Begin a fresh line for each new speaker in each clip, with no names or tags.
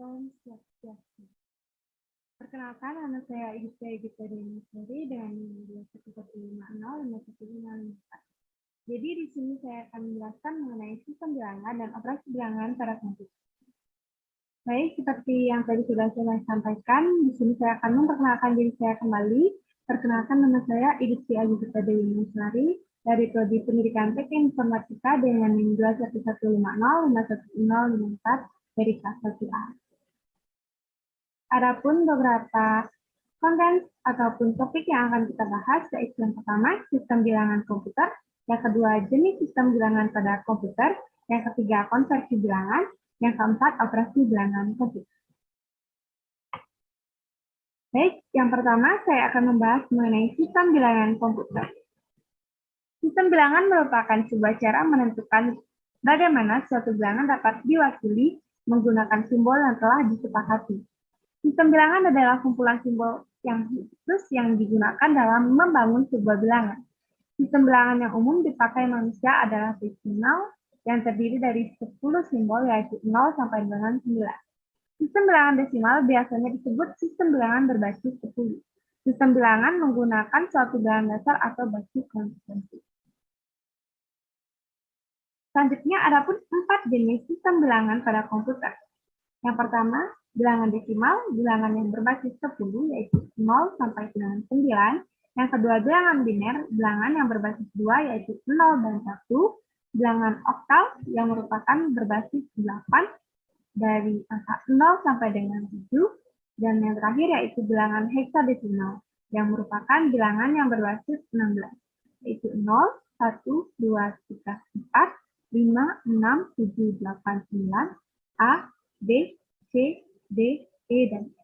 Om Swastiastu. Perkenalkan, nama saya Igita Dewi dengan nilai 1150554. Jadi di sini saya akan menjelaskan mengenai sistem bilangan dan operasi bilangan pada komputer. Baik, seperti yang tadi sudah saya sampaikan, di sini saya akan memperkenalkan diri saya kembali. Perkenalkan, nama saya Igita Dewi dari Prodi Pendidikan Teknik Informatika dengan nilai 115051054 dari kelas 1A. Adapun beberapa konten ataupun topik yang akan kita bahas, yaitu yang pertama, sistem bilangan komputer, yang kedua, jenis sistem bilangan pada komputer, yang ketiga, konversi bilangan, yang keempat, operasi bilangan komputer. Baik, yang pertama saya akan membahas mengenai sistem bilangan komputer. Sistem bilangan merupakan sebuah cara menentukan bagaimana suatu bilangan dapat diwakili menggunakan simbol yang telah disepakati. Sistem bilangan adalah kumpulan simbol yang khusus yang digunakan dalam membangun sebuah bilangan. Sistem bilangan yang umum dipakai manusia adalah desimal yang terdiri dari 10 simbol yaitu 0 sampai dengan 9. Sistem bilangan desimal biasanya disebut sistem bilangan berbasis 10. Sistem bilangan menggunakan suatu bilangan dasar atau basis konsistensi. Selanjutnya ada pun 4 jenis sistem bilangan pada komputer. Yang pertama, bilangan desimal, bilangan yang berbasis 10, yaitu 0 sampai dengan 9. Yang kedua, bilangan biner, bilangan yang berbasis 2, yaitu 0 dan 1. Bilangan oktal, yang merupakan berbasis 8, dari angka 0 sampai dengan 7. Dan yang terakhir, yaitu bilangan heksadesimal, yang merupakan bilangan yang berbasis 16, yaitu 0, 1, 2, 3, 4, 5, 6, 7, 8, 9, A, B, C, D, E, dan F.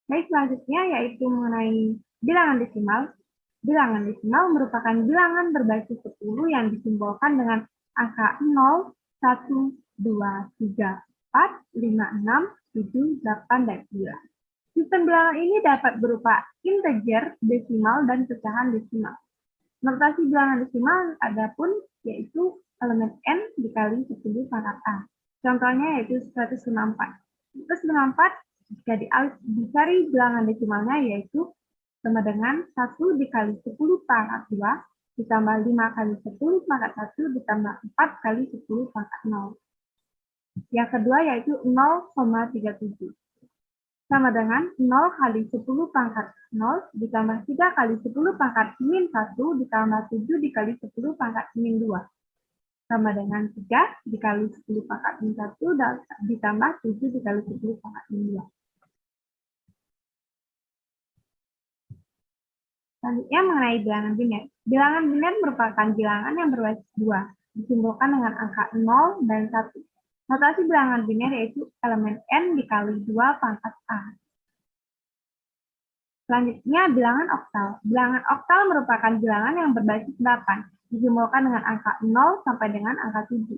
Baik, selanjutnya yaitu mengenai bilangan desimal. Bilangan desimal merupakan bilangan berbasis 10 yang disimbolkan dengan angka 0, 1, 2, 3, 4, 5, 6, 7, 8, dan 9. Sistem bilangan ini dapat berupa integer, desimal, dan pecahan desimal. Notasi bilangan desimal adapun yaitu elemen n dikali 10 pangkat a. Contohnya yaitu 154. 154 jika dicari bilangan desimalnya yaitu sama dengan 1 dikali 10 pangkat 2 ditambah 5 kali 10 pangkat 1 ditambah 4 kali 10 pangkat 0. Yang kedua yaitu 0,37. Sama dengan 0 kali 10 pangkat 0 ditambah 3 kali 10 pangkat min 1 ditambah 7 dikali 10 pangkat min 2. Sama dengan 3 dikali 10 pangkat min 1 ditambah 7 dikali 10 pangkat min 2. Selanjutnya mengenai bilangan biner. Bilangan biner merupakan bilangan yang berbasis 2, disimbolkan dengan angka 0 dan 1. Notasi bilangan biner yaitu elemen n dikali 2 pangkat a. Selanjutnya bilangan oktal. Bilangan oktal merupakan bilangan yang berbasis 8, disimbolkan dengan angka 0 sampai dengan angka 7.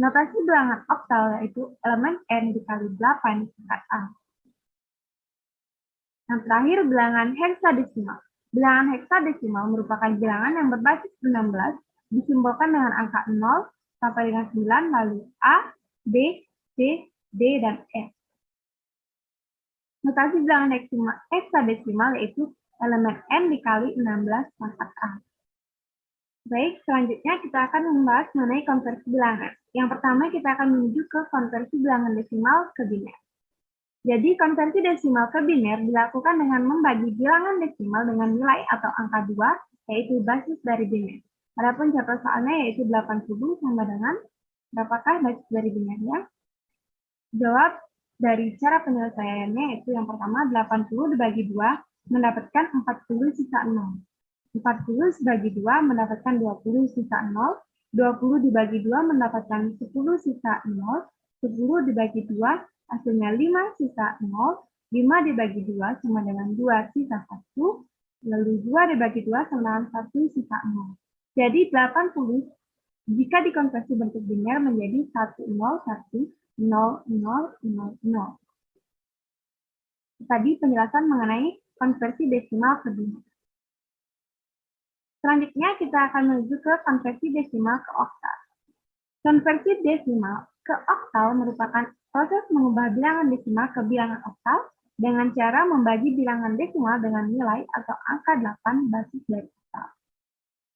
Notasi bilangan oktal yaitu elemen n dikali 8 pangkat a. Yang terakhir bilangan heksadesimal. Bilangan heksadesimal merupakan bilangan yang berbasis 16, disimbolkan dengan angka 0 sampai dengan 9 lalu a, B, C, D, dan F. Notasi bilangan heksadesimal yaitu elemen n dikali 16 pangkat a. Baik, selanjutnya kita akan membahas mengenai konversi bilangan. Yang pertama kita akan menuju ke konversi bilangan desimal ke biner. Jadi konversi desimal ke biner dilakukan dengan membagi bilangan desimal dengan nilai atau angka 2, yaitu basis dari biner. Adapun contoh soalnya yaitu 80 sama dengan berapakah basis dari binernya? Jawab dari cara penyelesaiannya yaitu yang pertama 80 dibagi 2 mendapatkan 40 sisa 0. 40 dibagi 2 mendapatkan 20 sisa 0. 20 dibagi 2 mendapatkan 10 sisa 0. 10 dibagi 2 hasilnya 5 sisa 0. 5 dibagi 2 sama dengan 2 sisa 1. Lalu 2 dibagi 2 sama dengan 1 sisa 0. Jadi 80 jika dikonversi bentuk biner menjadi 101, 0, 0, 0, 0. Tadi penjelasan mengenai konversi desimal ke biner. Selanjutnya kita akan menuju ke konversi desimal ke oktal. Konversi desimal ke oktal merupakan proses mengubah bilangan desimal ke bilangan oktal dengan cara membagi bilangan desimal dengan nilai atau angka 8 basis dari oktal.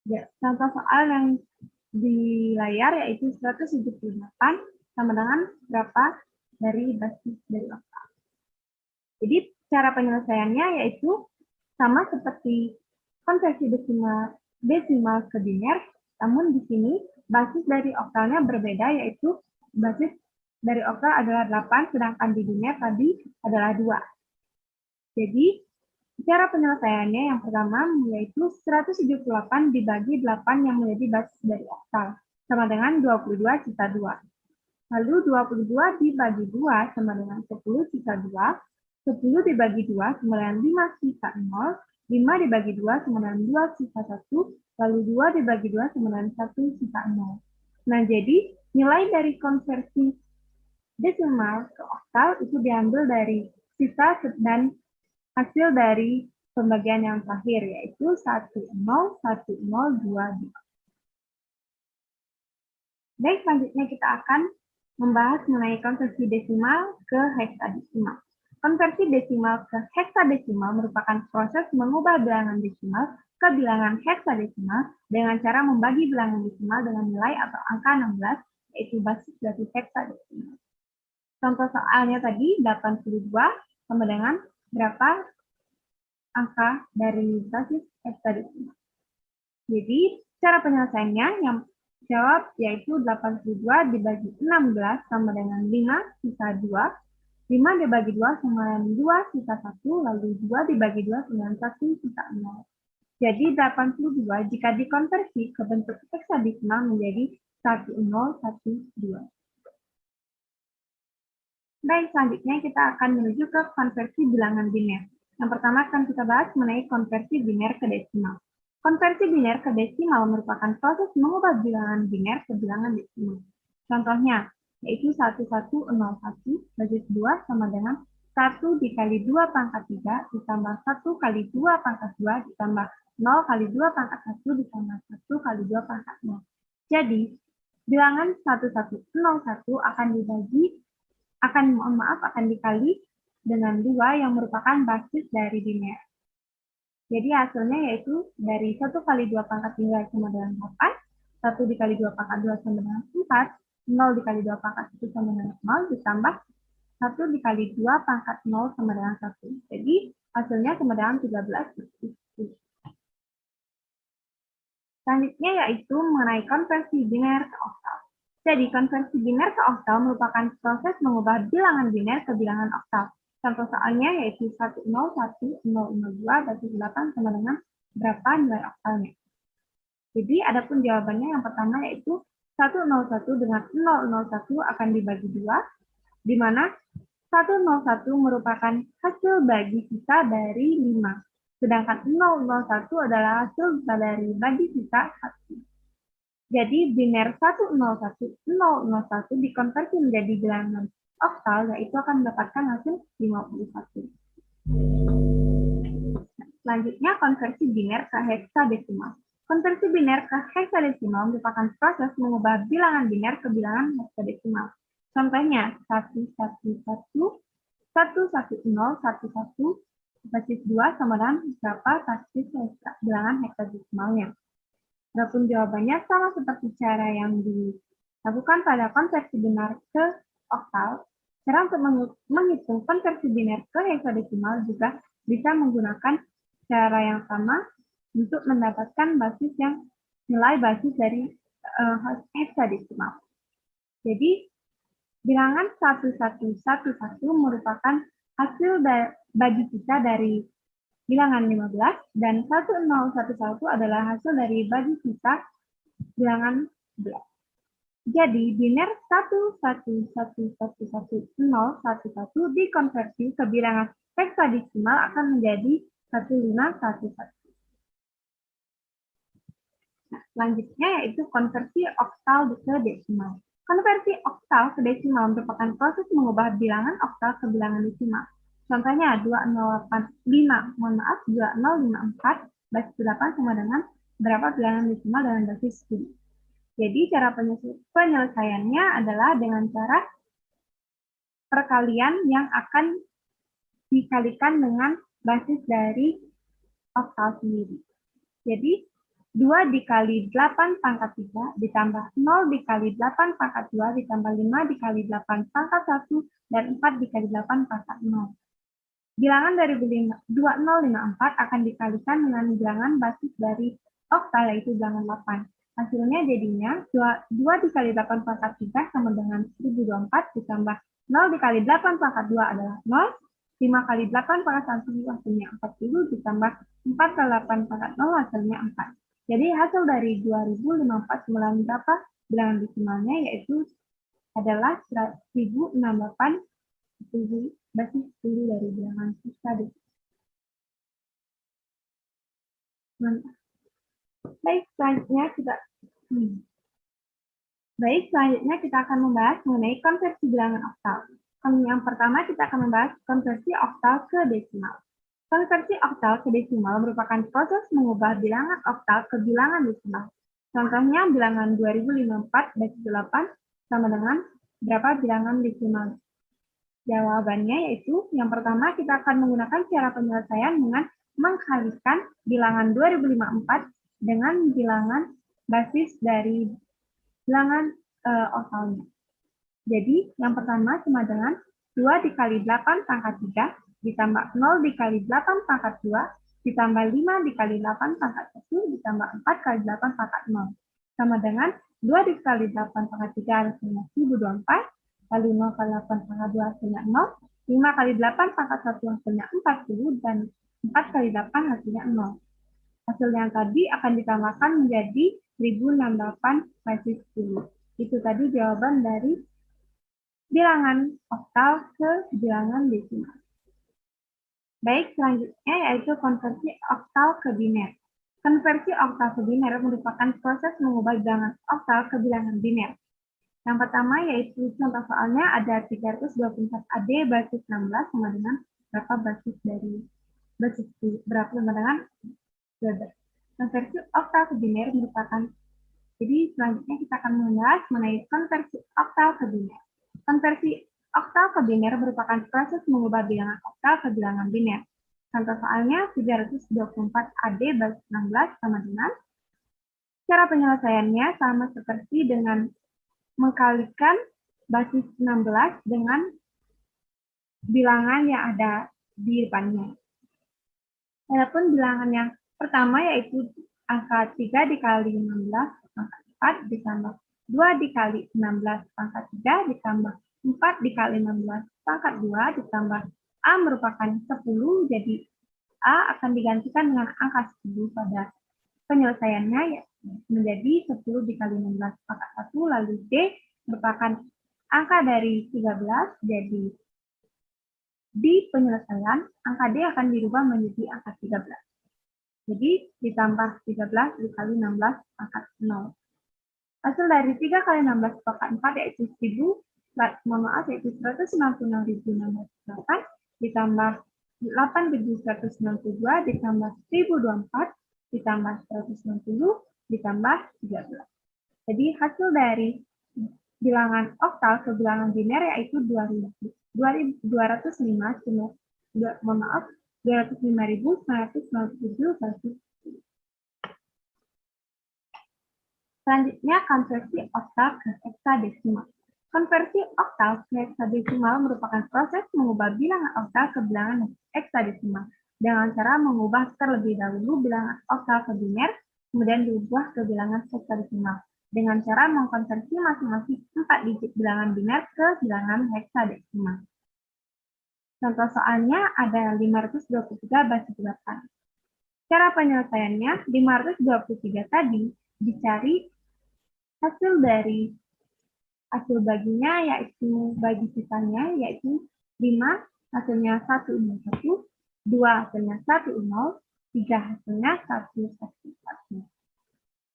Ya, contoh soal yang di layar yaitu 178 sama dengan berapa dari basis dari oktal. Jadi cara penyelesaiannya yaitu sama seperti konversi desimal ke biner, namun di sini basis dari oktalnya berbeda, yaitu basis dari oktal adalah 8, sedangkan di biner tadi adalah 2. Jadi cara penyelesaiannya yang pertama yaitu 178 dibagi 8 yang menjadi basis dari oktal, sama dengan 22 sisa 2. Lalu 22 dibagi 2 sama dengan 10 sisa 2. 10 dibagi 2 sama dengan 5 sisa 0. 5 dibagi 2 sama dengan 2 sisa 1. Lalu 2 dibagi 2 sama dengan 1 sisa 0. Nah, jadi nilai dari konversi desimal ke oktal itu diambil dari sisa dan hasil dari pembagian yang terakhir, yaitu 101022. Baik, selanjutnya kita akan membahas mengenai konversi desimal ke heksadesimal. Konversi desimal ke heksadesimal merupakan proses mengubah bilangan desimal ke bilangan heksadesimal dengan cara membagi bilangan desimal dengan nilai atau angka 16, yaitu basis dari heksadesimal. Contoh soalnya tadi 82 sama dengan berapa angka dari basis heksadesimal. Jadi cara penyelesaiannya yang jawab yaitu 82 dibagi 16 sama dengan 5 sisa 2. 5 dibagi 2 sama dengan 2 sisa 1, lalu 2 dibagi 2 sama dengan 1 sisa 0. Jadi 82 jika dikonversi ke bentuk heksadesimal menjadi 1012. Baik, selanjutnya kita akan menuju ke konversi bilangan biner. Yang pertama akan kita bahas mengenai konversi biner ke desimal. Konversi biner ke desimal merupakan proses mengubah bilangan biner ke bilangan desimal. Contohnya, yaitu 1101 basis 2 sama dengan 1 dikali 2 pangkat 3 ditambah 1 kali 2 pangkat 2 ditambah 0 kali 2 pangkat 1 ditambah 1 kali 2 pangkat 0. Jadi, bilangan 1101 akan dikali dengan 2 yang merupakan basis dari biner. Jadi hasilnya yaitu dari 1 kali 2 pangkat 3 sama dengan 8, 1 dikali 2 pangkat 2 sama dengan 4, 0 dikali 2 pangkat 1 sama dengan 0, ditambah 1 dikali 2 pangkat 0 sama dengan 1. Jadi hasilnya sama dengan 13. Selanjutnya yaitu mengenai konversi biner ke oktal. Jadi konversi biner ke oktal merupakan proses mengubah bilangan biner ke bilangan oktal. Contoh soalnya yaitu 101002 basis 8 sama dengan berapa nilai oktalnya. Jadi adapun jawabannya yang pertama yaitu 101 dengan 001 akan dibagi 2, di mana 101 merupakan hasil bagi sisa dari 5, sedangkan 001 adalah hasil dari bagi sisa 1. Jadi biner 101001 dikonversi menjadi bilangan oktal, yaitu akan mendapatkan hasil 51. Selanjutnya, konversi biner ke heksadesimal. Konversi biner ke heksadesimal merupakan proses mengubah bilangan biner ke bilangan heksadesimal. Contohnya, 111, 11011, basis 2 sama dengan berapa basis bilangan heksadesimalnya. Adapun jawabannya sama seperti cara yang dilakukan pada konversi biner ke oktal. Cara untuk menghitung konversi biner ke heksadesimal juga bisa menggunakan cara yang sama untuk mendapatkan nilai basis dari heksadesimal. Jadi bilangan 1111 merupakan hasil bagi sisa dari bilangan 15 dan 1011 adalah hasil dari bagi sisa bilangan 11. Jadi, biner 1111011 dikonversi ke bilangan heksadesimal akan menjadi 1511. Nah, selanjutnya yaitu konversi oktal ke desimal. Konversi oktal ke desimal merupakan proses mengubah bilangan oktal ke bilangan desimal. Contohnya 2054 basis 8 sama dengan berapa bilangan desimal dengan basis 10. Jadi cara penyelesaiannya adalah dengan cara perkalian yang akan dikalikan dengan basis dari oktal sendiri. Jadi 2 dikali 8 pangkat 3 ditambah 0 dikali 8 pangkat 2 ditambah 5 dikali 8 pangkat 1 dan 4 dikali 8 pangkat 0. Bilangan dari 2054 akan dikalikan dengan bilangan basis dari oktal yaitu bilangan 8. Hasilnya jadinya 2 dikali 8 pangkat 3 sama dengan 1024 ditambah 0 dikali 8 pangkat 2 adalah 0. 5 kali 8 pangkat 1 hasilnya 40 ditambah 4 kali 8 pangkat 0 hasilnya 4. Jadi hasil dari 2054 berapa bilangan desimalnya yaitu adalah 1068 basis 10 dari bilangan tadi. Baik, selanjutnya kita akan membahas mengenai konversi bilangan oktal. Yang pertama kita akan membahas konversi oktal ke desimal. Konversi oktal ke desimal merupakan proses mengubah bilangan oktal ke bilangan desimal. Contohnya bilangan 2054 basis 8 sama dengan berapa bilangan desimal? Jawabannya yaitu yang pertama kita akan menggunakan cara penyelesaian dengan mengkalikan bilangan 2054 dengan bilangan basis dari bilangan oktalnya. Jadi yang pertama sama dengan 2 dikali 8 pangkat 3 ditambah 0 dikali 8 pangkat 2 ditambah 5 dikali 8 pangkat 1 ditambah 4 kali 8 pangkat 0 sama dengan 2 dikali 8 pangkat 3 hasilnya 1024, lalu 0 kali 8 pangkat 2 hasilnya 0, 5 kali 8 pangkat 1 hasilnya 40, dan 4 kali 8 hasilnya 0. Hasil yang tadi akan ditambahkan menjadi 1068 basis 10. Itu tadi jawaban dari bilangan oktal ke bilangan desimal. Baik, selanjutnya yaitu konversi oktal ke biner. Konversi oktal ke biner merupakan proses mengubah bilangan oktal ke bilangan biner. Yang pertama yaitu contoh soalnya ada 324 AD basis 16 sama dengan berapa basis dari basis berapa sama dengan konversi oktal ke biner merupakan. Jadi selanjutnya kita akan membahas mengenai konversi oktal ke biner. Konversi oktal ke biner merupakan proses mengubah bilangan oktal ke bilangan biner. Contoh soalnya 324 AD basis 16 sama dengan cara penyelesaiannya sama seperti dengan mengkalikan basis 16 dengan bilangan yang ada di depannya. Adapun bilangan yang pertama yaitu angka 3 dikali 16 pangkat 4 ditambah 2 dikali 16 pangkat 3 ditambah 4 dikali 16 pangkat 2 ditambah A merupakan 10, jadi A akan digantikan dengan angka 10 pada penyelesaiannya ya, menjadi 10 dikali 16 pangkat 1, lalu D merupakan angka dari 13, jadi di penyelesaian angka D akan dirubah menjadi angka 13. Jadi ditambah 13 dikali 16 pangkat 0. Hasil dari 3 kali 16 pangkat 4 yaitu 196.608 ditambah 8.192 ditambah 1024 ditambah 190 ditambah 13. Jadi hasil dari bilangan oktal ke bilangan biner yaitu 205.997 basis. Selanjutnya konversi oktal ke heksadesimal. Konversi oktal ke heksadesimal merupakan proses mengubah bilangan oktal ke bilangan heksadesimal dengan cara mengubah terlebih dahulu bilangan oktal ke biner, kemudian diubah ke bilangan heksadesimal dengan cara mengkonversi masing-masing 4 digit bilangan biner ke bilangan heksadesimal. Contoh soalnya ada 523 basis 8. Cara penyelesaiannya, 523 tadi dicari hasil dari hasil baginya yaitu bagi sisanya yaitu 5 hasilnya 101, 2 hasilnya 10, 3 hasilnya 111.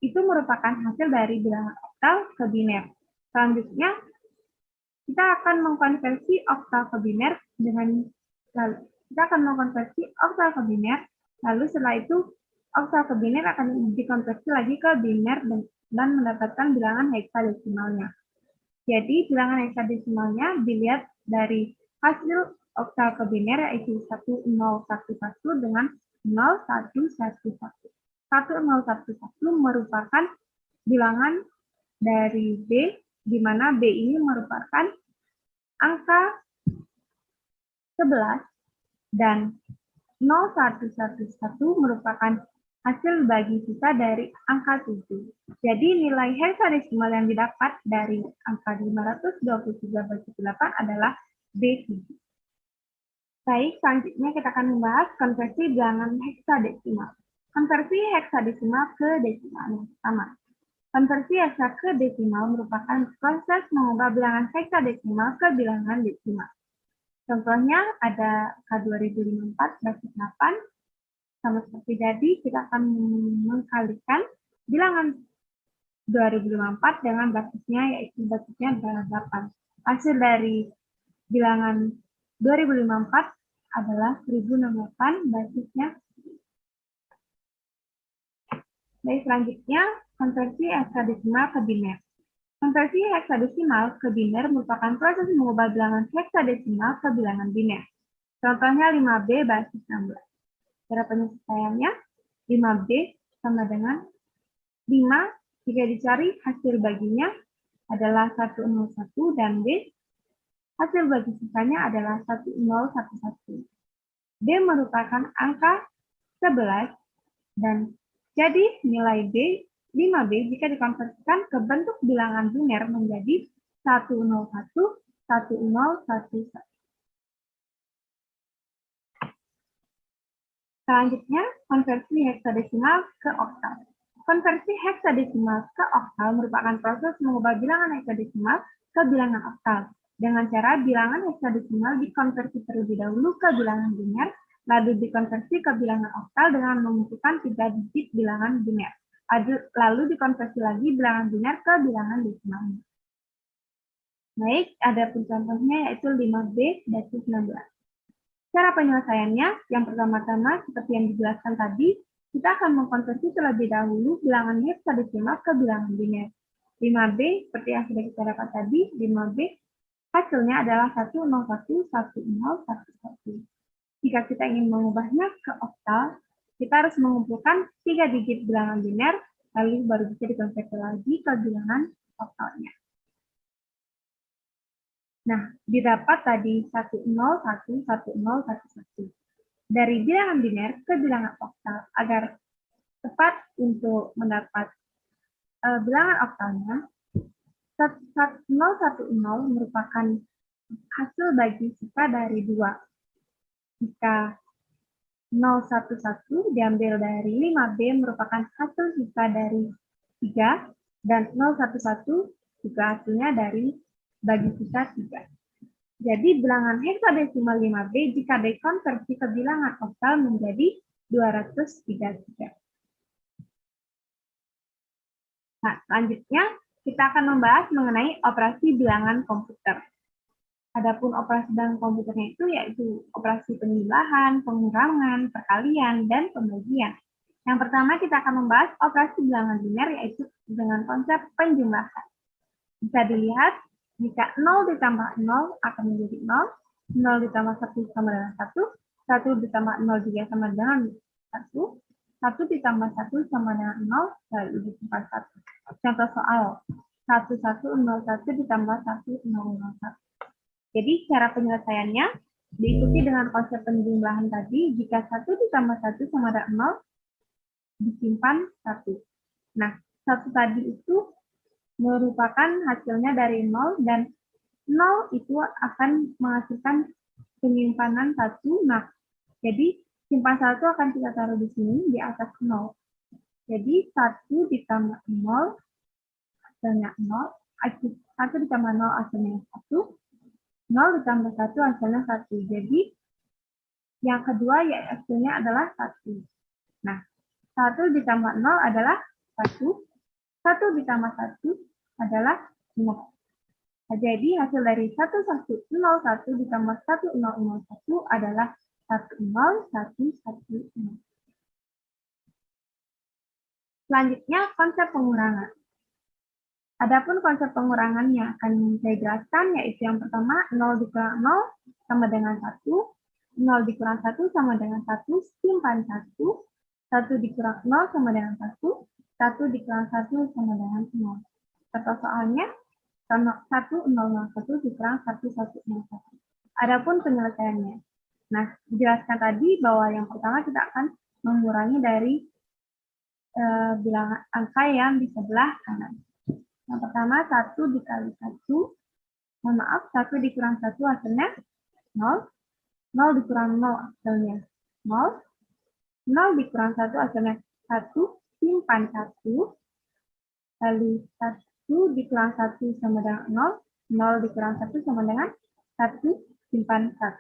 Itu merupakan hasil dari bilangan oktal ke biner. Selanjutnya kita akan mengkonversi oktal ke biner lalu setelah itu oktal ke biner akan dikonversi lagi ke biner dan mendapatkan bilangan heksadesimalnya. Jadi bilangan heksadesimalnya dilihat dari hasil oktal ke biner yaitu 1011 dengan 0111. 1011 merupakan bilangan dari B, di mana B ini merupakan angka 11 dan 0111 merupakan hasil bagi sisa dari angka 7. Jadi nilai heksadesimal yang didapat dari angka 523/8 adalah B7. Baik, selanjutnya kita akan membahas konversi bilangan heksadesimal. Konversi heksadesimal ke desimal yang pertama. Konversi heksa ke desimal merupakan proses mengubah bilangan heksadesimal ke bilangan desimal. Contohnya ada K2054/8. Sama seperti tadi, kita akan mengkalikan bilangan 2054 dengan basisnya, yaitu basisnya adalah 8. Hasil dari bilangan 2054 adalah 1068, basisnya. Baik, selanjutnya, konversi heksadesimal ke biner. Konversi heksadesimal ke biner merupakan proses mengubah bilangan heksadesimal ke bilangan biner. Contohnya 5B basis 16. Cara penyelesaiannya, 5B sama dengan 5 jika dicari hasil baginya adalah 101 dan B hasil bagi sisanya adalah 1011. B merupakan angka 11 dan jadi nilai B 5B jika dikonversikan ke bentuk bilangan biner menjadi 101 1011. Selanjutnya, konversi heksadesimal ke oktal. Konversi heksadesimal ke oktal merupakan proses mengubah bilangan heksadesimal ke bilangan oktal. Dengan cara bilangan heksadesimal dikonversi terlebih dahulu ke bilangan biner, lalu dikonversi ke bilangan oktal dengan mengumpulkan 3 digit bilangan biner. Lalu dikonversi lagi bilangan biner ke bilangan desimalnya. Baik, ada pun contohnya yaitu 5B basis 16. Cara penyelesaiannya, yang pertama-tama seperti yang dijelaskan tadi, kita akan mengkonversi terlebih dahulu bilangan heksadesimal ke bilangan biner. 5B, seperti yang sudah kita dapat tadi, 5B hasilnya adalah 1011011. Jika kita ingin mengubahnya ke oktal, kita harus mengumpulkan 3 digit bilangan biner, lalu baru bisa dikonversi lagi ke bilangan oktalnya. Nah, didapat tadi 1011011. Dari bilangan biner ke bilangan oktal agar tepat untuk mendapat bilangan oktalnya, 010 merupakan hasil bagi sisa dari 2. Jika 011 diambil dari 5B merupakan hasil sisa dari 3, dan 011 juga hasilnya dari bagi sisa 3. Jadi bilangan heksadesimal 5B jika dikonversi ke bilangan oktal menjadi 233. Nah, selanjutnya kita akan membahas mengenai operasi bilangan komputer. Adapun operasi bilangan komputernya itu yaitu operasi penjumlahan, pengurangan, perkalian, dan pembagian. Yang pertama kita akan membahas operasi bilangan biner yaitu dengan konsep penjumlahan. Bisa dilihat jika 0 ditambah 0 akan menjadi 0, 0 ditambah 1 sama dengan 1, 1 ditambah 0 juga sama dengan 1, 1 ditambah 1 sama dengan 0, lalu ditambah 1. Contoh soal, 1101 ditambah 1001. Jadi cara penyelesaiannya diikuti dengan konsep penjumlahan tadi, jika 1 ditambah 1 sama dengan 0, disimpan 1. Nah, 1 tadi itu merupakan hasilnya dari 0 dan 0 itu akan menghasilkan penyimpanan 1. Nah, jadi simpan 1 akan kita taruh di sini di atas 0. Jadi 1 ditambah 0 hasilnya 0, 1 ditambah 0 hasilnya 1, 0 ditambah 1 hasilnya 1. Jadi yang kedua ya hasilnya adalah 1. Nah, 1 ditambah 0 adalah 1. 1 ditambah 1 adalah 0. Nah, jadi hasil dari 1101 ditambah 1001 adalah 10110. Selanjutnya konsep pengurangan. Adapun konsep pengurangannya akan saya jelaskan, yaitu yang pertama 0 dikurang 0 sama dengan 1, 0 dikurang 1 sama dengan 1, simpan 1, 1 dikurang 0 sama dengan 1, 1 dikurang 1 sama dengan 0. Contoh soalnya, 1001 dikurang 1101. Adapun penyelesaiannya. Nah, dijelaskan tadi bahwa yang pertama kita akan mengurangi dari bilangan angka yang di sebelah kanan. Yang pertama, 1 dikali 1. Mohon maaf, 1 dikurang 1 hasilnya 0. 0 dikurang 0 hasilnya 0. 0 dikurang 1 hasilnya 1. Simpan 1. Lalu 1 dikurang 1 sama dengan 0. 0 dikurang 1 sama dengan 1. Simpan 1.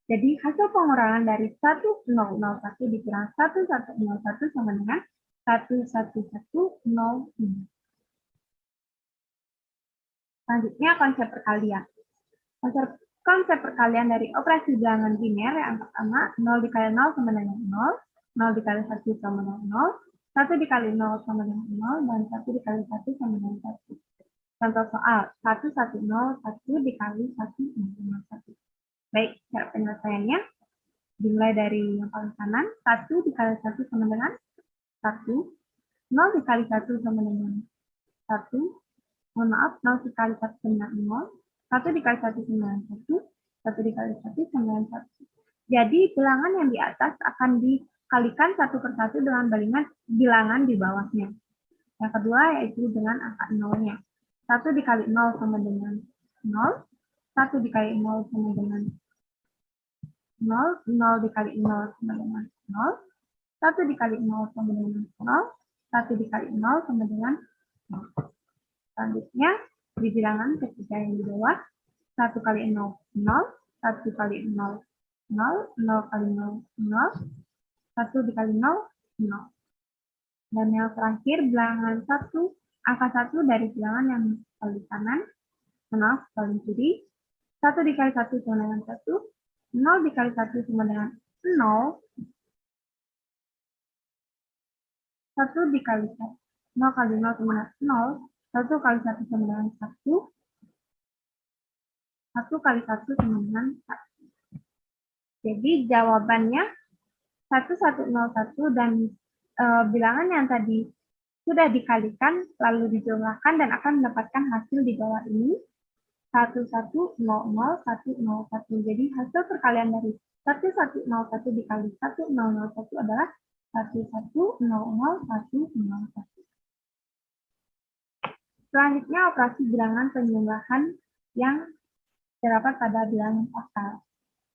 Jadi hasil pengurangan dari 1001 dikurang 1101 sama dengan 11105. Selanjutnya konsep perkalian. Konsep perkalian dari operasi bilangan biner yang pertama 0 dikali 0 sama dengan 0, 0 dikali 1 sama dengan 0, 1 dikali 0 sama dengan 0, dan 1 dikali 1 sama dengan 1. Contoh soal 1 dikali 1 sama dengan 1. Baik, cara penyelesaiannya dimulai dari yang paling kanan, 1 dikali 1 sama dengan 1, 0 dikali 1 sama dengan 1, mohon maaf, 0 dikali 1 sama dengan 0, 1 dikali 1 sama dengan 1, 1 dikali 1 sama dengan 1. Jadi bilangan yang di atas akan dikalikan satu persatu dengan bilangan di bawahnya. Yang kedua yaitu dengan angka nolnya. 1 dikali 0 sama dengan 0, 1 dikali 0 sama dengan 0, 0 dikali 0 sama dengan 0, 1 dikali 0 sama dengan 0, 1 dikali 0 sama dengan 0. Selanjutnya, di bilangan ketiga yang di bawah, 1 kali 0, 0, 1 kali 0, 0, 0 kali 0, 0, 1 dikali 0, 0. Dan yang terakhir, bilangan 1, angka 1 dari bilangan yang paling kanan, paling kiri, 1 dikali 1 sama dengan 1, 0 dikali 1 sama dengan 0, 1 dikali 1, 0 kali 0 sama dengan 0, 1 kali 1 sama dengan 1, 1 kali 1 sama dengan 1. Jadi jawabannya 1101 dan bilangan yang tadi sudah dikalikan lalu dijumlahkan dan akan mendapatkan hasil di bawah ini 11000101. Jadi hasil perkalian dari 1101 dikali 1001 adalah 11000101. Selanjutnya operasi bilangan penjumlahan yang terdapat pada bilangan oktal.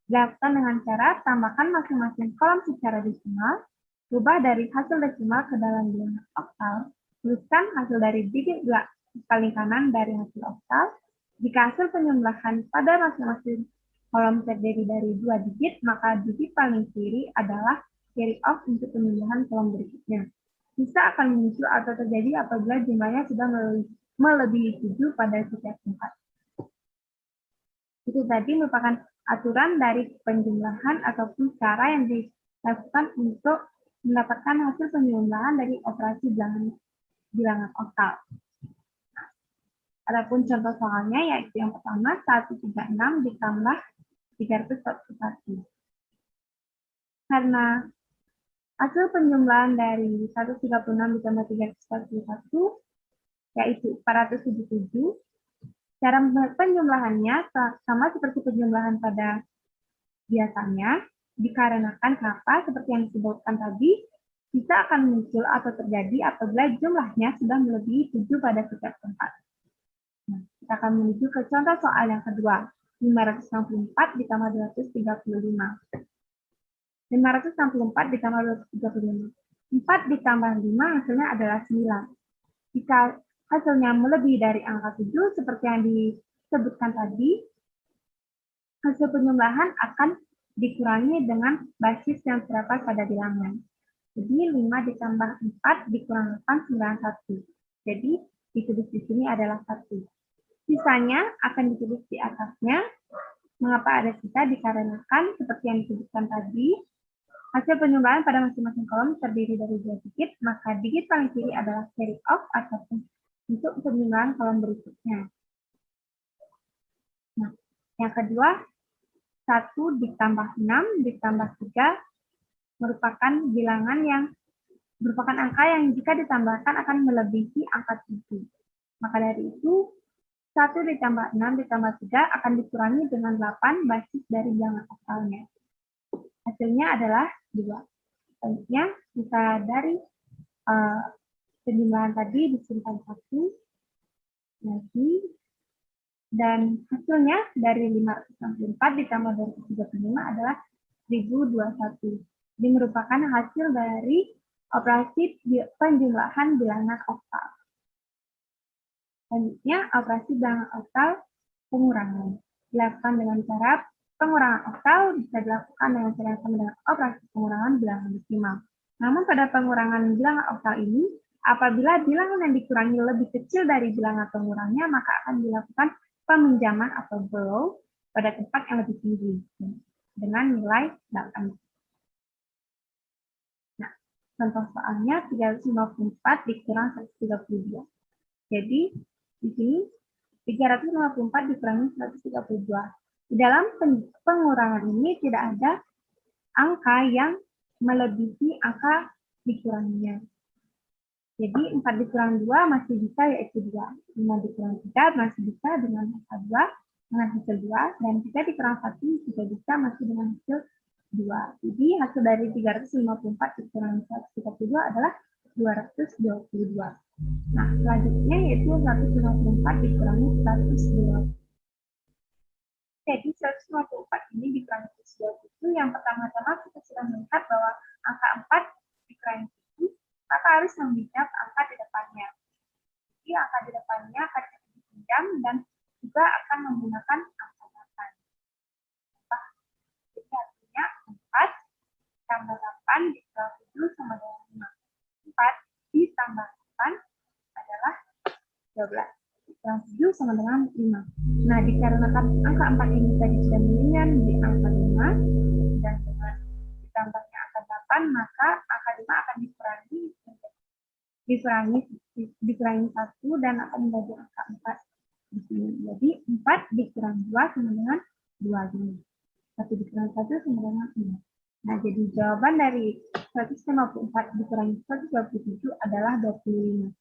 Dilakukan dengan cara tambahkan masing-masing kolom secara desimal, rubah dari hasil desimal ke dalam bilangan oktal, tuliskan hasil dari digit paling kanan dari hasil oktal. Jika hasil penjumlahan pada masing-masing kolom terdiri dari 2 digit, maka digit paling kiri adalah carry off untuk penjumlahan kolom berikutnya. Sisa akan muncul atau terjadi apabila jumlahnya sudah melebihi 7 pada setiap tempat. Itu tadi merupakan aturan dari penjumlahan ataupun cara yang dilakukan untuk mendapatkan hasil penjumlahan dari operasi bilangan oktal. Adapun contoh soalnya yaitu yang pertama 136 ditambah 341. Karena hasil penjumlahan dari 136 ditambah 341 yaitu 477. Cara penjumlahannya sama seperti penjumlahan pada biasanya, dikarenakan kenapa seperti yang disebutkan tadi, sisa akan muncul atau terjadi apabila jumlahnya sudah melebihi 7 pada setiap tempat. Nah, kita akan menuju ke contoh soal yang kedua, 564 ditambah 235. 564 ditambah 235. 4 ditambah 5 hasilnya adalah 9. Jika hasilnya melebihi dari angka 7, seperti yang disebutkan tadi, hasil penjumlahan akan dikurangi dengan basis yang terdapat pada bilangan. Jadi 5 ditambah 4 dikurang 8, 91. Jadi ditulis di sini adalah 1. Sisanya akan ditulis di atasnya. Mengapa ada sisa? Dikarenakan seperti yang disebutkan tadi, hasil penjumlahan pada masing-masing kolom terdiri dari 2 digit, maka digit paling kiri adalah carry off ataupun untuk penjumlahan kolom berikutnya. Nah, yang kedua, 1 ditambah 6 ditambah 3 merupakan bilangan yang merupakan angka yang jika ditambahkan akan melebihi angka 7. Maka dari itu, 1 ditambah 6 ditambah 3 akan dikurangi dengan 8 basis dari bilangan oktalnya. Hasilnya adalah 2. Selanjutnya, bisa dari penjumlahan tadi disimpan 1 lagi, dan hasilnya dari 564 ditambah 235 adalah 1021. Ini merupakan hasil dari operasi penjumlahan bilangan oktal. Selanjutnya, operasi bilangan oktal pengurangan. Dilakukan dengan cara pengurangan oktal bisa dilakukan dengan cara yang sama dengan operasi pengurangan bilangan desimal. Namun pada pengurangan bilangan oktal ini, apabila bilangan yang dikurangi lebih kecil dari bilangan pengurangnya, maka akan dilakukan peminjaman atau borrow pada tempat yang lebih tinggi dengan nilai 8. Nah, contoh soalnya 354 dikurang 132. Jadi, di sini 354 dikurangi 132. Di dalam pengurangan ini tidak ada angka yang melebihi angka dikuranginya. Jadi 4 dikurang 2 masih bisa, yaitu 2. 5 dikurang 3 masih bisa dengan angka 2, dengan hasil 2. Dan 3 dikurang 1 juga bisa masih dengan hasil 2. Jadi hasil dari 354 dikurang 132 adalah 222. Nah, selanjutnya yaitu 154 dikurangi 120. Jadi 154 ini dikurangi 120, yang pertama-tama kita sudah melihat bahwa angka 4 dikurangi 7, maka harus meminjam angka di depannya. Jadi angka di depannya akan dipinjam dan juga akan menggunakan angka 8. Jadi artinya 4 tambah 8 dikurangi 7 sama dengan 5. 4 ditambah 8 adalah 12. Kurang 7 sama dengan 5. Nah, dikarenakan angka 4 ini tadi sudah meninggal di angka 5, dan dengan ditambahnya angka 8, maka angka 5 akan dikurangi 1 dan akan menjadi angka 4 di sini. Jadi 4 dikurangi 2 sama dengan 25. 1 dikurangi 1 sama dengan 5. Nah, jadi jawaban dari 154 dikurangi 127 adalah 25.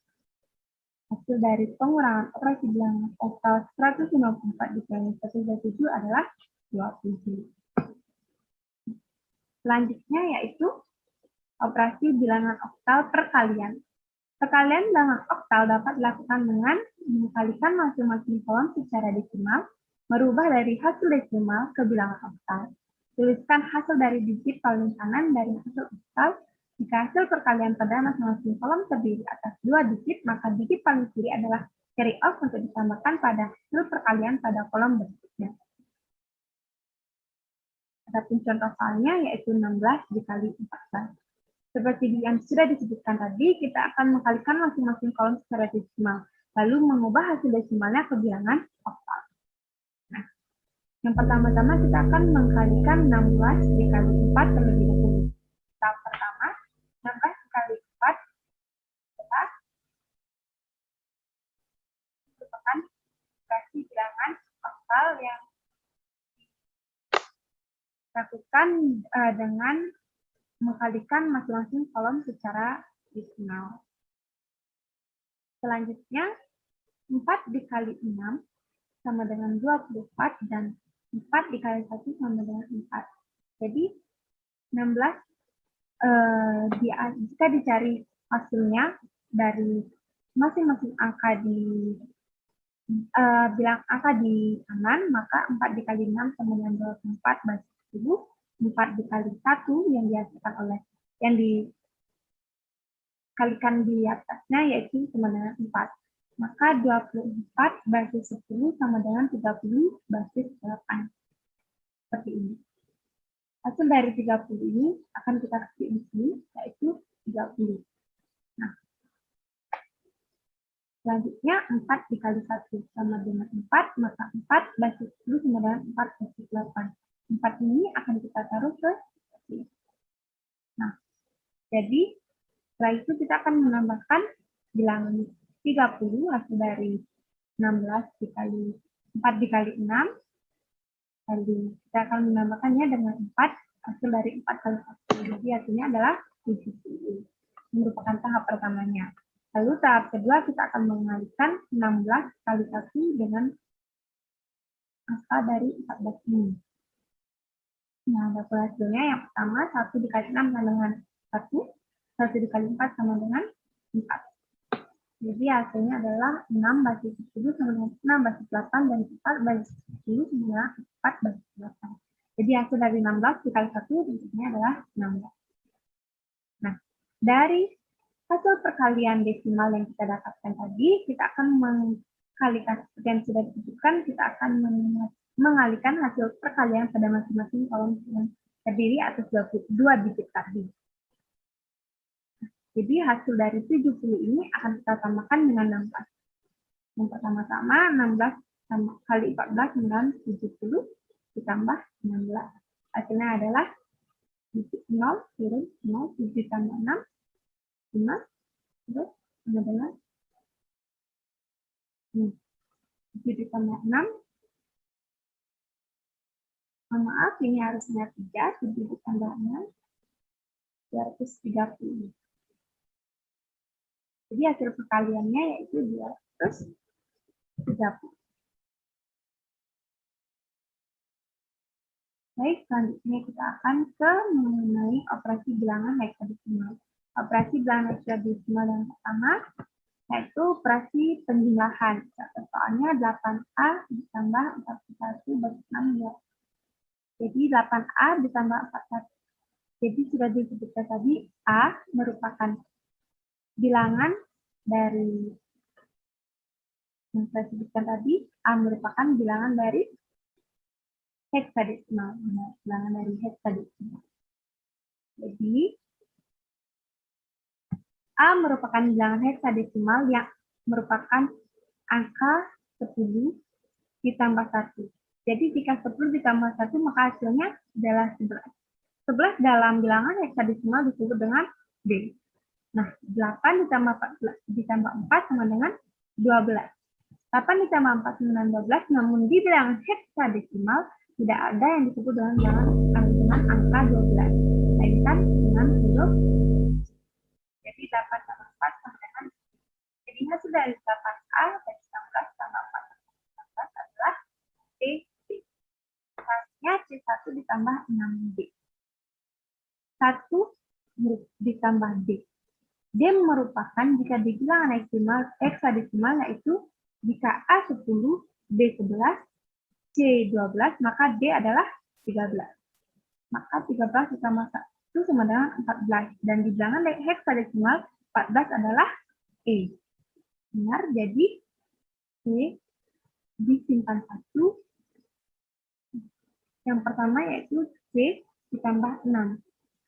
Hasil dari pengurangan operasi bilangan oktal 154 dikurangi 127 adalah 27. Selanjutnya yaitu operasi bilangan oktal perkalian. Perkalian bilangan oktal dapat dilakukan dengan mengkalikan masing-masing kolom secara desimal, merubah dari hasil desimal ke bilangan oktal. Tuliskan hasil dari digit paling kanan dari hasil oktal. Jika hasil perkalian pada masing-masing kolom terdiri atas 2 digit, maka digit paling kiri adalah carry off untuk ditambahkan pada hasil perkalian pada kolom berikutnya. Adapun contoh soalnya yaitu 16 dikali 14. Seperti yang sudah disebutkan tadi, kita akan mengkalikan masing-masing kolom secara desimal, lalu mengubah hasil desimalnya ke bilangan oktal. Nah, yang pertama-tama kita akan mengkalikan 16 dikali 4 terlebih dahulu. Tahap pertama, 16 dikali 4 adalah merupakan operasi bilangan oktal yang dilakukan dengan mengkalikan masing-masing kolom secara desimal. Selanjutnya, 4 dikali 6 sama dengan 24, dan 4 dikali 1 sama dengan 4. Jadi, 16 jika dicari hasilnya dari masing-masing angka di bilang angka di kanan, maka 4 dikali 6 sama dengan 24 basis 10. 4 dikali 1 yang dihasilkan oleh yang dikalikan di atasnya yaitu sama dengan 4. Maka 24 basis 10 sama dengan 30 basis 8. Seperti ini. Hasil dari 30 ini akan kita kasih di sini, yaitu 30. Nah, selanjutnya 4 dikali 1 sama dengan 4, maka 4 basis 10 sama dengan 4 basis 8. 4 ini akan kita taruh ke sini. Nah, jadi setelah itu kita akan menambahkan bilangan 30, hasil dari 16 dikali 4 dikali 6, lalu kita akan menambahkannya dengan 4, hasil dari 4 kali 1. Jadi hasilnya adalah 70. Merupakan tahap pertamanya. Lalu tahap kedua kita akan mengalihkan 16 kali 1 dengan angka dari 14 ini. Nah, ada hasilnya yang pertama 1 dikali 6 sama dengan 1, 1 dikali 4 sama dengan 4. Jadi hasilnya adalah 6 basis 10 sama dengan 6 basis 8 dan 4 basis 10 sama dengan 4 basis 8. Jadi hasil dari 16 dikali 1 bentuknya adalah 16. Nah, dari hasil perkalian desimal yang kita dapatkan tadi, kita akan mengkalikan seperti yang sudah disebutkan, kita akan mengalihkan hasil perkalian pada masing-masing kolom yang terdiri atas 2 digit tadi. Jadi hasil dari 70 ini akan kita tambahkan dengan 16. Yang pertama-tama 16 kali 14 dengan 70 ditambah 16. Hasilnya adalah 0 turun 0, 7 tambah 6, 5, terus sama dengan 7 ditambah 6. Maaf, ini harusnya 3, 7 ditambah 6, 230. Jadi hasil perkaliannya yaitu 230. Baik, selanjutnya kita akan mengenai operasi bilangan heksadesimal. Operasi bilangan heksadesimal yang pertama yaitu operasi penjumlahan. Soalnya 8A ditambah 41 bagi 6 ya. Jadi 8A ditambah 41. Jadi sudah disebutkan tadi A merupakan bilangan dari yang saya sebutkan tadi, A merupakan bilangan dari heksadesimal. Bilangan dari heksadesimal. Jadi A merupakan bilangan heksadesimal yang merupakan angka 10 ditambah 1. Jadi jika 10 ditambah 1 maka hasilnya adalah 11. 11 dalam bilangan heksadesimal disebut dengan D. Nah, 8 ditambah 4 sama dengan 12. 8 ditambah 4 sama dengan 12, namun di bilangan heksadesimal tidak ada yang disebut dengan bilangan angka 12. Melainkan dengan huruf. Jadi 8 tambah 4 sama dengan. Jadi hasil dari 8A dan 16 tambah 4 adalah D. Hasilnya C1 ditambah 6D. 1 ditambah D. D merupakan jika di bilangan heksadesimal yaitu jika A10, B11, C12, maka D adalah 13. Maka 13 ditambah 1 sama dengan 14. Dan di bilangan heksadesimal 14 adalah E. Benar, jadi E disimpan 1. Yang pertama yaitu C ditambah 6.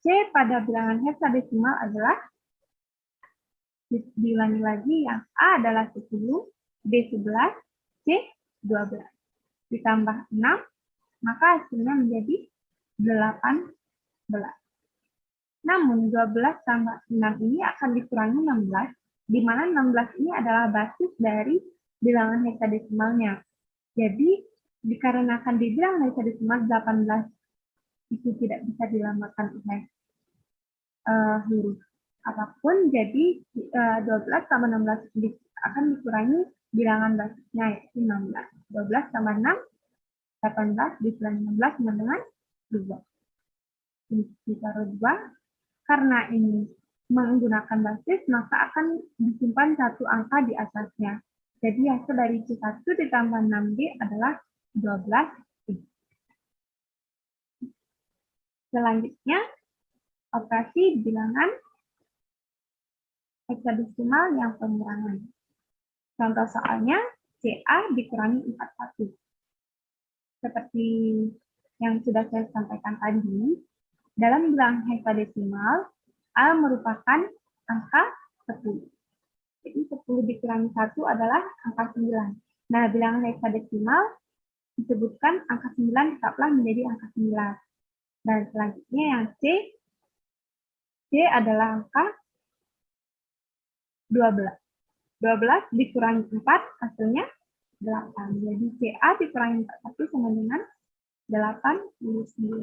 C pada bilangan heksadesimal adalah, diulangi lagi, yang A adalah 10, B 11, C 12. Ditambah 6, maka hasilnya menjadi 18. Namun 12 tambah 6 ini akan dikurangi 16, di mana 16 ini adalah basis dari bilangan heksadesimalnya. Jadi, dikarenakan di bilangan heksadesimal 18 itu tidak bisa dilambangkan oleh huruf apapun, jadi 12 tambah 16 akan dikurangi bilangan basisnya, yaitu 16. 12 tambah 6, 18 dikurangi 16 sama dengan 2. Ini ditaruh 2. Karena ini menggunakan basis, maka akan disimpan satu angka di atasnya. Jadi hasil dari C1 ditambah 6D adalah 12. Selanjutnya, operasi bilangan heksadesimal yang pengurangan. Contoh soalnya, CA dikurangi 41. Seperti yang sudah saya sampaikan tadi, dalam bilangan heksadesimal, A merupakan angka 10. Jadi 10 dikurangi 1 adalah angka 9. Nah, bilangan heksadesimal disebutkan angka 9 tetaplah menjadi angka 9. Dan selanjutnya yang C adalah angka 12. 12 dikurangi 4 hasilnya 8. Jadi CA hasilnya 8. Jadi CA dikurangi 41 sama dengan 89.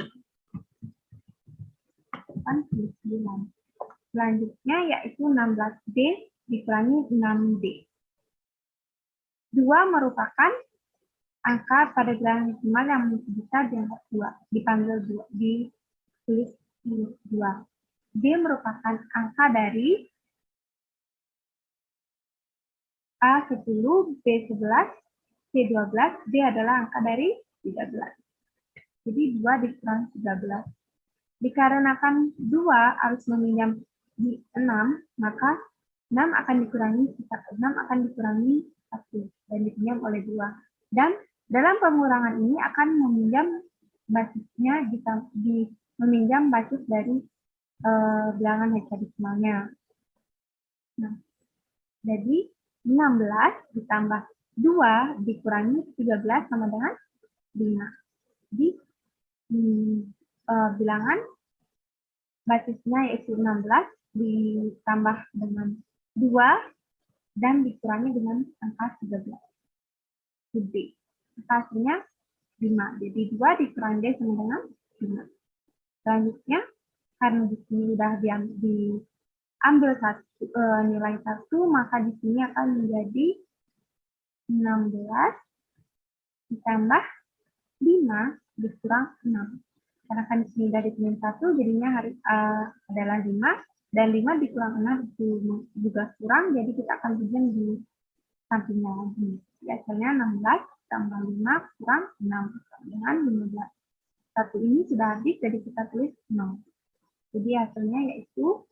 89. Selanjutnya yaitu 16D dikurangi 6D. 2 merupakan angka pada bilangan desimal yang bisa diangkat 2, dipanggil 2, ditulis 2. D merupakan angka dari A10, B11, C12, D adalah angka dari 13. Jadi 2 dikurangi 13. Dikarenakan 2 harus meminjam di 6, maka 6 akan dikurangi 6 akan dikurangi 1 dan dipinjam oleh 2. Dan dalam pengurangan ini akan meminjam basisnya meminjam basis dari bilangan hexadesimalnya. Nah, jadi 16 ditambah 2 dikurangi 13 sama dengan 5. Jadi bilangan basisnya yaitu 16 ditambah dengan 2 dan dikurangi dengan angka 13. Jadi hasilnya 5. Jadi 2 dikurangi sama dengan 5. Selanjutnya, karena di sini sudah diambil nilai 1, maka di sini akan menjadi 16 ditambah 5 dikurang 6. Karena kan di sini sudah dipinjam 1, jadinya adalah 5, dan 5 dikurang 6 itu juga kurang, jadi kita akan pinjam di sampingnya lagi. Biasanya 16 tambah 5 kurang 6 dengan 15. 1 ini sudah habis, jadi kita tulis 0. Jadi hasilnya yaitu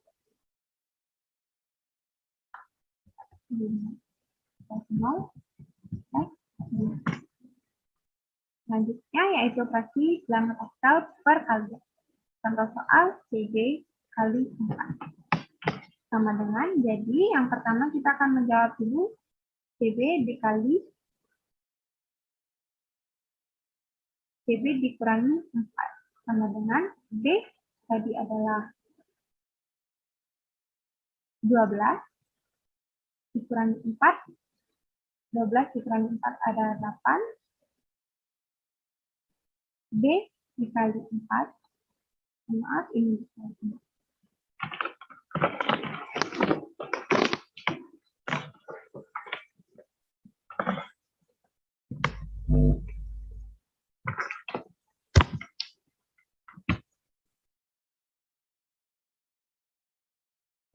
0. Selanjutnya yaitu operasi bilangan oktal perkalian. Contoh soal CB kali 4. Sama dengan, jadi yang pertama kita akan menjawab dulu CB dikurangi 4. Sama dengan B tadi adalah 12 dikurangi 4. 12 dikurangi 4 ada 8. B dikali 4. Maaf, ini dikali 4.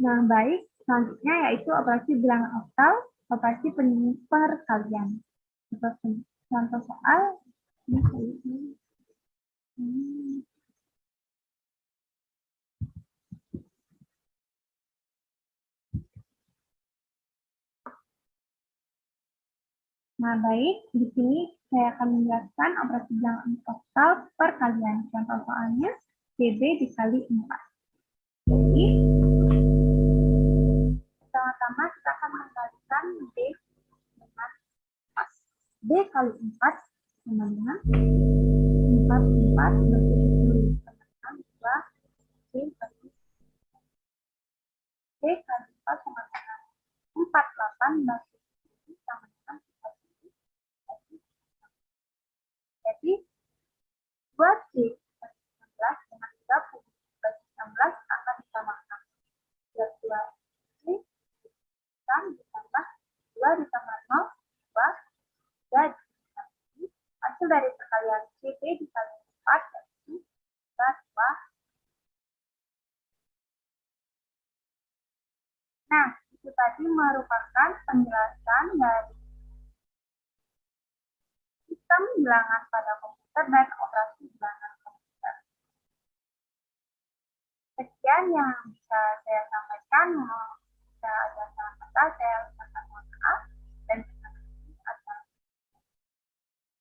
Nah, baik. Selanjutnya yaitu operasi bilangan oktal, operasi perkalian. Contoh soal. Nah, baik. Di sini saya akan menjelaskan operasi bilangan oktal perkalian. Contoh soalnya CB dikali 4. Jadi, pertama-tama kita akan mengkalikan B dengan 4. B kali 4 sama dengan 4 berarti 10 sama dengan 2 B kali 4. B kali 4 sama dengan 48 berarti sama dengan 40. Jadi 2C bagi 16 dengan 30 bagi 16 akan disamakan. 2C ditambah 2 ditambah 0, 2, jadi hasil dari perkalian CB dikali 4 yaitu 2. Nah, itu tadi merupakan penjelasan dari sistem bilangan pada komputer dan operasi bilangan komputer. Sekian yang bisa saya sampaikan. Jika ada salah kata, saya